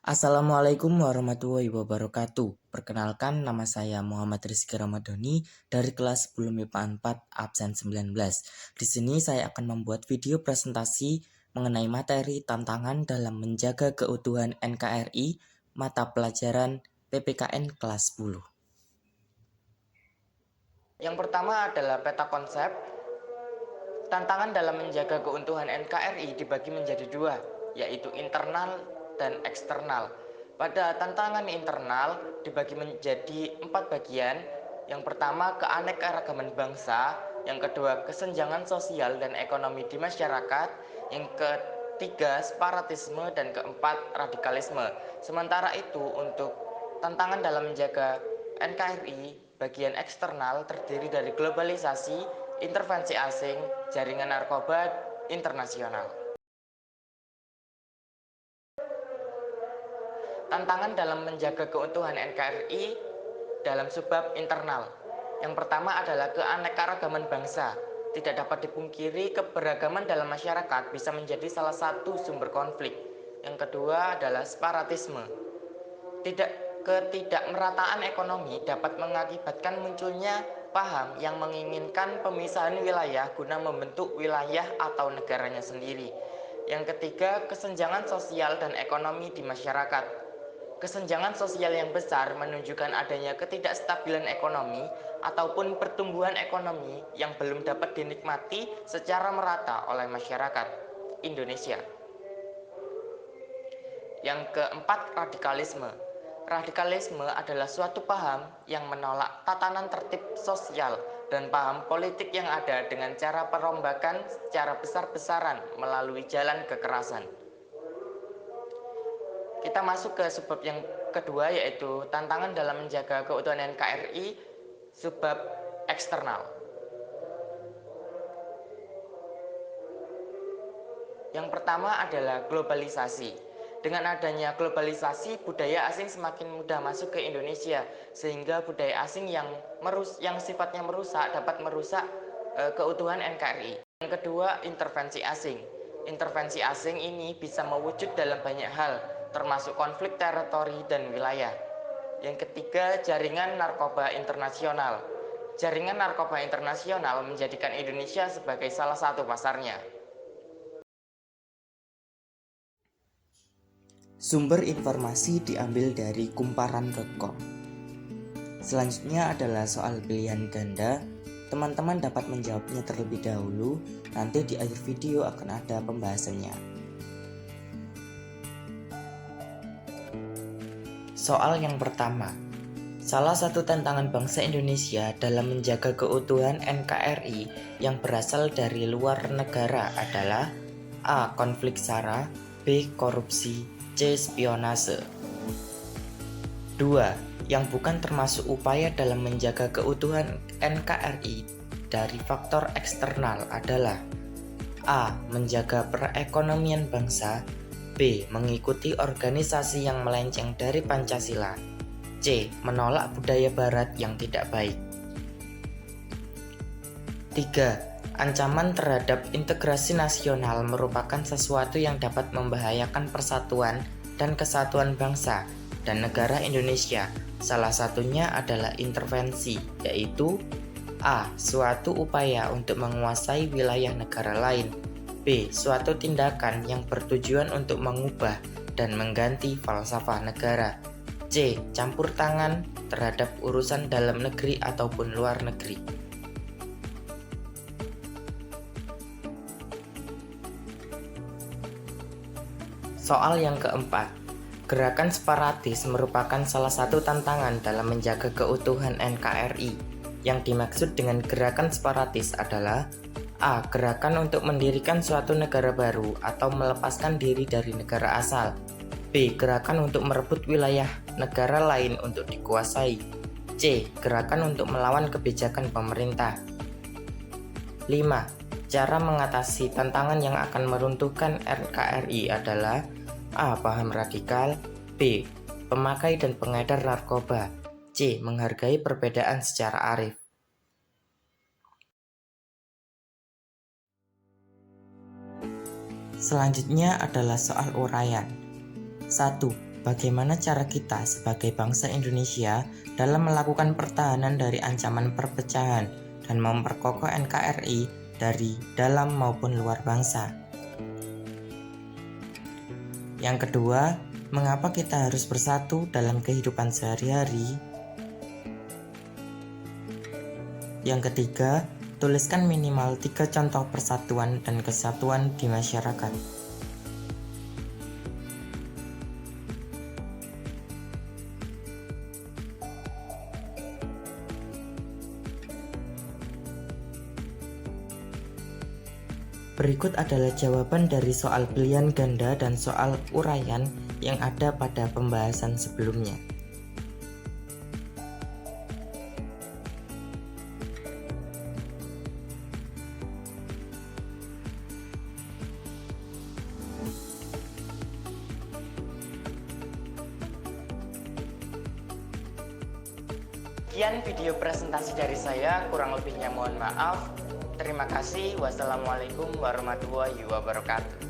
Assalamualaikum warahmatullahi wabarakatuh. Perkenalkan, nama saya Muhammad Rizky Ramadhani dari kelas 10 MIPA 4 absen 19. Di sini saya akan membuat video presentasi mengenai materi tantangan dalam menjaga keutuhan NKRI mata pelajaran PPKN kelas 10. Yang pertama adalah peta konsep. Tantangan dalam menjaga keutuhan NKRI dibagi menjadi dua, yaitu internal dan eksternal. Pada tantangan internal dibagi menjadi 4 bagian. Yang pertama, keanekaragaman bangsa. Yang kedua, kesenjangan sosial dan ekonomi di masyarakat. Yang ketiga, separatisme. Dan keempat, radikalisme. Sementara itu, untuk tantangan dalam menjaga NKRI, bagian eksternal terdiri dari globalisasi, intervensi asing, jaringan narkoba internasional. Tantangan dalam menjaga keutuhan NKRI dalam subbab internal. Yang pertama adalah keanekaragaman bangsa. Tidak dapat dipungkiri keberagaman dalam masyarakat bisa menjadi salah satu sumber konflik. Yang kedua adalah separatisme. Ketidakmerataan ekonomi dapat mengakibatkan munculnya paham yang menginginkan pemisahan wilayah guna membentuk wilayah atau negaranya sendiri. Yang ketiga, kesenjangan sosial dan ekonomi di masyarakat. Kesenjangan sosial yang besar menunjukkan adanya ketidakstabilan ekonomi ataupun pertumbuhan ekonomi yang belum dapat dinikmati secara merata oleh masyarakat Indonesia. Yang keempat, radikalisme. Radikalisme adalah suatu paham yang menolak tatanan tertib sosial dan paham politik yang ada dengan cara perombakan secara besar-besaran melalui jalan kekerasan. Kita masuk ke subbab yang kedua, yaitu tantangan dalam menjaga keutuhan NKRI, subbab eksternal. Yang pertama adalah globalisasi. Dengan adanya globalisasi, budaya asing semakin mudah masuk ke Indonesia, sehingga budaya asing yang sifatnya merusak dapat merusak keutuhan NKRI. Yang kedua, intervensi asing. Intervensi asing ini bisa mewujud dalam banyak hal, termasuk konflik teritori dan wilayah. Yang ketiga, jaringan narkoba internasional. Jaringan narkoba internasional menjadikan Indonesia sebagai salah satu pasarnya. Sumber informasi diambil dari kumparan.com. Selanjutnya adalah soal pilihan ganda. Teman-teman dapat menjawabnya terlebih dahulu, nanti di akhir video akan ada pembahasannya. Soal yang pertama, salah satu tantangan bangsa Indonesia dalam menjaga keutuhan NKRI yang berasal dari luar negara adalah A. Konflik SARA, B. Korupsi, C. Spionase. 2. Yang bukan termasuk upaya dalam menjaga keutuhan NKRI dari faktor eksternal adalah A. Menjaga perekonomian bangsa, B. Mengikuti organisasi yang melenceng dari Pancasila, C. Menolak budaya barat yang tidak baik. 3. Ancaman terhadap integrasi nasional merupakan sesuatu yang dapat membahayakan persatuan dan kesatuan bangsa dan negara Indonesia. Salah satunya adalah intervensi, yaitu A. Suatu upaya untuk menguasai wilayah negara lain, B. Suatu tindakan yang bertujuan untuk mengubah dan mengganti falsafah negara, C. Campur tangan terhadap urusan dalam negeri ataupun luar negeri. Soal yang keempat, gerakan separatis merupakan salah satu tantangan dalam menjaga keutuhan NKRI. Yang dimaksud dengan gerakan separatis adalah A. Gerakan untuk mendirikan suatu negara baru atau melepaskan diri dari negara asal, B. Gerakan untuk merebut wilayah negara lain untuk dikuasai, C. Gerakan untuk melawan kebijakan pemerintah. 5. Cara mengatasi tantangan yang akan meruntuhkan NKRI adalah A. Paham radikal, B. Pemakai dan pengedar narkoba, C. Menghargai perbedaan secara arif. Selanjutnya adalah soal uraian. 1. bagaimana cara kita sebagai bangsa Indonesia dalam melakukan pertahanan dari ancaman perpecahan dan memperkokoh NKRI dari dalam maupun luar bangsa. Yang kedua, mengapa kita harus bersatu dalam kehidupan sehari-hari? Yang ketiga, tuliskan minimal 3 contoh persatuan dan kesatuan di masyarakat. Berikut adalah jawaban dari soal pilihan ganda dan soal uraian yang ada pada pembahasan sebelumnya. Sekian video presentasi dari saya, kurang lebihnya mohon maaf. Terima kasih. Wassalamualaikum warahmatullahi wabarakatuh.